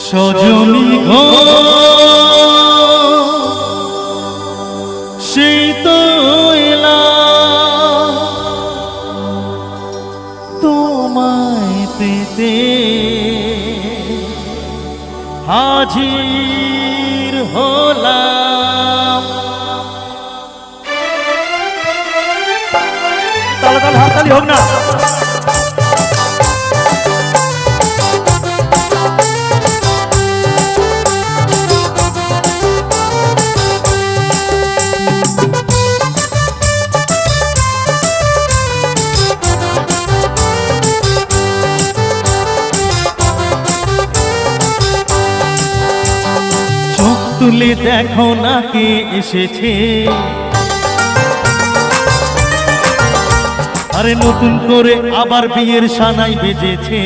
সজনী গো সেই তো এলাম তোমায় পেতে হাজির হলাম। তালে তালে হাততালি হোক না। তুলে দেখো না কে এসেছে, আরে নতুন করে আবার বিয়ের সানাই বেজেছে।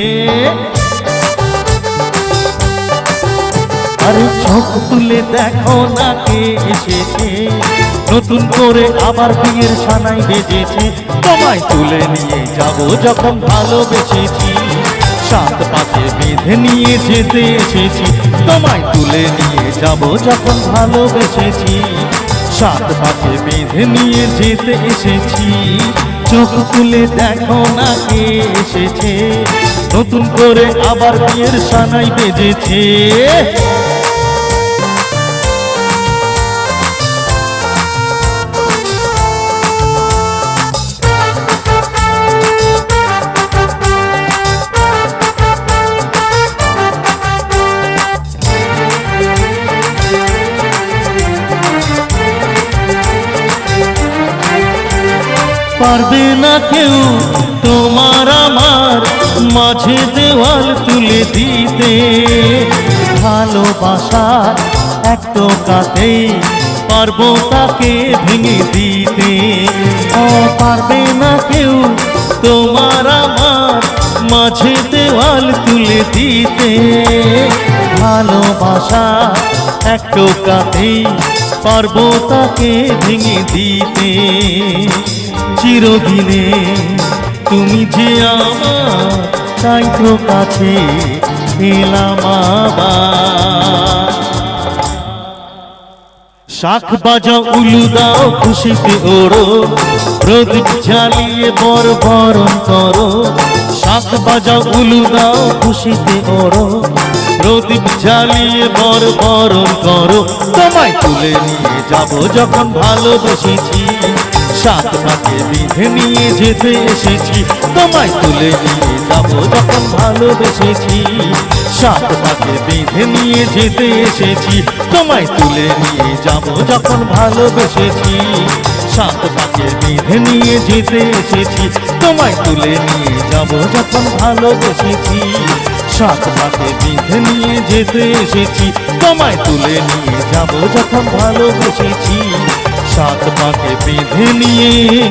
আরে চোখ তুলে দেখো না কে এসেছে, নতুন করে আবার বিয়ের সানাই বেজেছে। তোমায় তুলে নিয়ে যাব যখন ভালোবেসেছি, সাত পাকে বেঁধে নিয়ে যেতে এসেছি। তোমায় তুলে নিয়ে যাব যখন ভালোবেসেছি, সাত পাকে বেঁধে নিয়ে যেতে এসেছি। চোখ তুলে দেখো না কে এসেছে, নতুন করে আবার বিয়ের সানাই বেজেছে। পারবে না কেউ তোমার আমার মাঝে দেওয়াল তুলে দিতে, ভালোবাসার এক টোকাতেই পারবো তাকে ভেঙে দিতে। পারবে না কেউ তোমার আমার মাঝে দেওয়াল তুলে দিতে, ভালোবাসার এক টোকাতেই পারবো তাকে ভেঙে দিতে। চিরদিনে তুমি যে আমার, তাই তো কাছে এলাম আবার। শাখ বাজাও উলু দাও খুশিতে ওড়ো, প্রদীপ জ্বালিয়ে বর বরণ করো। শাখ বাজাও উলু দাও খুশিতে ওড়ো, প্রদীপ জ্বালিয়ে বর বরণ করো। তোমায় তুলে নিয়ে যাব যখন ভালোবেসেছি, সাত পাকে বেঁধে নিয়ে যেতে এসেছি। তোমায় তুলে নিয়ে যাব যখন ভালোবেসেছি, সাত পাকে বেঁধে নিয়ে যেতে এসেছি। তোমায় তুলে নিয়ে যাব যখন ভালোবেসেছি, সাত পাকে বেঁধে নিয়ে যেতে এসেছি। তোমায় তুলে নিয়ে যাব যখন ভালোবেসেছি, সাত পাকে বেঁধে নিয়ে যেতে এসেছি। তোমায় তুলে নিয়ে যাব যখন ভালোবেসেছি, সাত পাকে বেঁধে নিয়ে